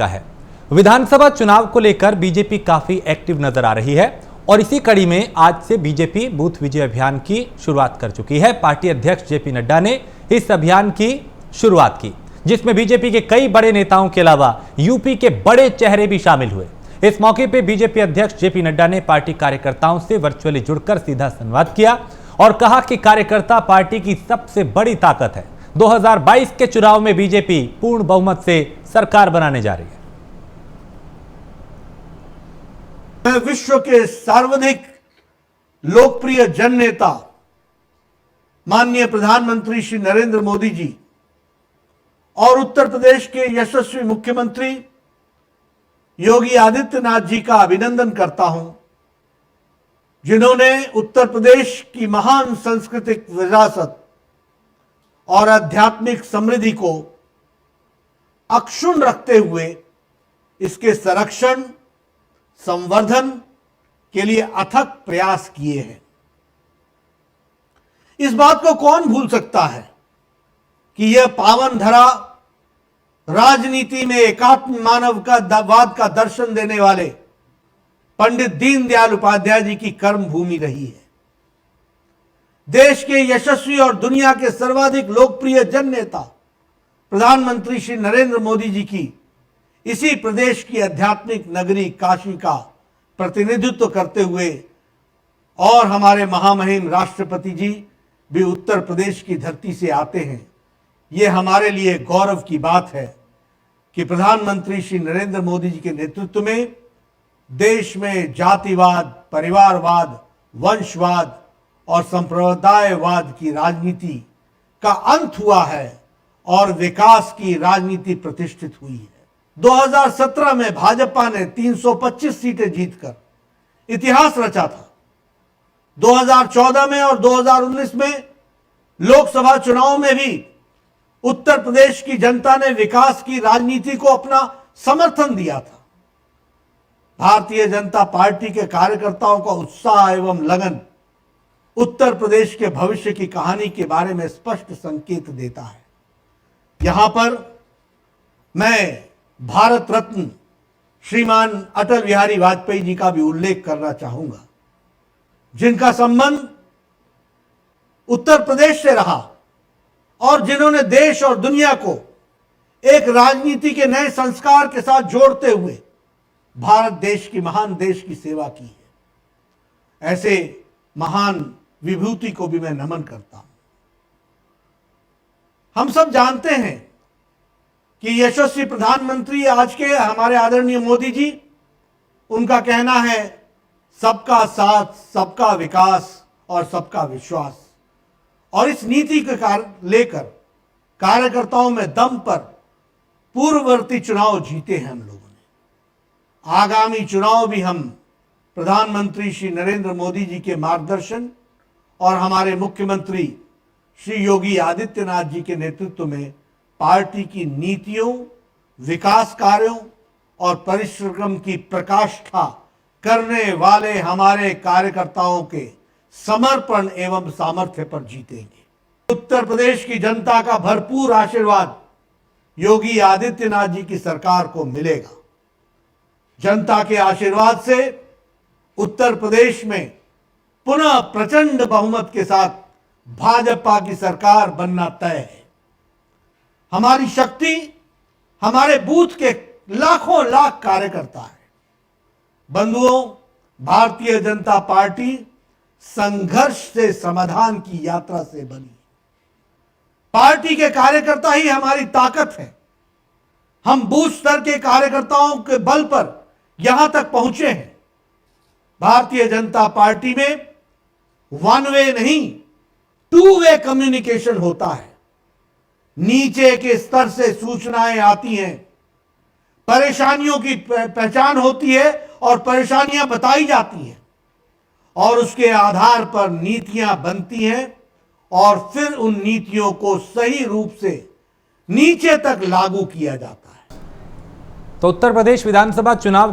का है। विधानसभा चुनाव को लेकर बीजेपी काफी एक्टिव नजर आ रही है और इसी कड़ी में आज से बीजेपी बूथ विजय अभियान की शुरुआत कर चुकी है। पार्टी अध्यक्ष जेपी नड्डा ने इस अभियान की शुरुआत की, जिसमें बीजेपी के कई बड़े नेताओं के अलावा यूपी के बड़े चेहरे भी शामिल हुए। इस मौके पर बीजेपी अध्यक्ष जेपी नड्डा ने पार्टी कार्यकर्ताओं से वर्चुअली जुड़कर सीधा संवाद किया और कहा कि कार्यकर्ता पार्टी की सबसे बड़ी ताकत है। 2022 के चुनाव में बीजेपी पूर्ण बहुमत से सरकार बनाने जा रही है। मैं विश्व के सर्वाधिक लोकप्रिय जन नेता माननीय प्रधानमंत्री श्री नरेंद्र मोदी जी और उत्तर प्रदेश के यशस्वी मुख्यमंत्री योगी आदित्यनाथ जी का अभिनंदन करता हूं, जिन्होंने उत्तर प्रदेश की महान सांस्कृतिक विरासत और आध्यात्मिक समृद्धि को अक्षुण्ण रखते हुए इसके संरक्षण संवर्धन के लिए अथक प्रयास किए हैं। इस बात को कौन भूल सकता है कि यह पावन धरा राजनीति में एकात्म मानववाद का दर्शन देने वाले पंडित दीनदयाल उपाध्याय जी की कर्म भूमि रही है। देश के यशस्वी और दुनिया के सर्वाधिक लोकप्रिय जन नेता प्रधानमंत्री श्री नरेंद्र मोदी जी की इसी प्रदेश की आध्यात्मिक नगरी काशी का प्रतिनिधित्व करते हुए और हमारे महामहिम राष्ट्रपति जी भी उत्तर प्रदेश की धरती से आते हैं। ये हमारे लिए गौरव की बात है कि प्रधानमंत्री श्री नरेंद्र मोदी जी के नेतृत्व में देश में जातिवाद, परिवारवाद, वंशवाद और संप्रदायवाद की राजनीति का अंत हुआ है और विकास की राजनीति प्रतिष्ठित हुई है। 2017 में भाजपा ने 325 सीटें जीतकर इतिहास रचा था। 2014 में और 2019 में लोकसभा चुनाव में भी उत्तर प्रदेश की जनता ने विकास की राजनीति को अपना समर्थन दिया था। भारतीय जनता पार्टी के कार्यकर्ताओं का उत्साह एवं लगन उत्तर प्रदेश के भविष्य की कहानी के बारे में स्पष्ट संकेत देता है। यहां पर मैं भारत रत्न श्रीमान अटल बिहारी वाजपेयी जी का भी उल्लेख करना चाहूंगा, जिनका संबंध उत्तर प्रदेश से रहा और जिन्होंने देश और दुनिया को एक राजनीति के नए संस्कार के साथ जोड़ते हुए भारत देश की महान देश की सेवा की है। ऐसे महान विभूति को भी मैं नमन करता हूं। हम सब जानते हैं कि यशस्वी प्रधानमंत्री आज के हमारे आदरणीय मोदी जी, उनका कहना है सबका साथ, सबका विकास और सबका विश्वास, और इस नीति के लेकर कार्यकर्ताओं में दम पर पूर्ववर्ती चुनाव जीते हैं हम लोगों ने। आगामी चुनाव भी हम प्रधानमंत्री श्री नरेंद्र मोदी जी के मार्गदर्शन और हमारे मुख्यमंत्री श्री योगी आदित्यनाथ जी के नेतृत्व में पार्टी की नीतियों, विकास कार्यों और परिश्रम की प्रकाष्ठा करने वाले हमारे कार्यकर्ताओं के समर्पण एवं सामर्थ्य पर जीतेंगे। उत्तर प्रदेश की जनता का भरपूर आशीर्वाद योगी आदित्यनाथ जी की सरकार को मिलेगा। जनता के आशीर्वाद से उत्तर प्रदेश में पुनः प्रचंड बहुमत के साथ भाजपा की सरकार बनना तय है। हमारी शक्ति हमारे बूथ के लाखों लाख कार्यकर्ता है। बंधुओं, भारतीय जनता पार्टी संघर्ष से समाधान की यात्रा से बनी। पार्टी के कार्यकर्ता ही हमारी ताकत है। हम बूथ स्तर के कार्यकर्ताओं के बल पर यहां तक पहुंचे हैं। भारतीय जनता पार्टी में वन वे नहीं, टू वे कम्युनिकेशन होता है। नीचे के स्तर से सूचनाएं आती हैं, परेशानियों की पहचान होती है और परेशानियां बताई जाती हैं और उसके आधार पर नीतियां बनती हैं और फिर उन नीतियों को सही रूप से नीचे तक लागू किया जाता है। तो उत्तर प्रदेश विधानसभा चुनाव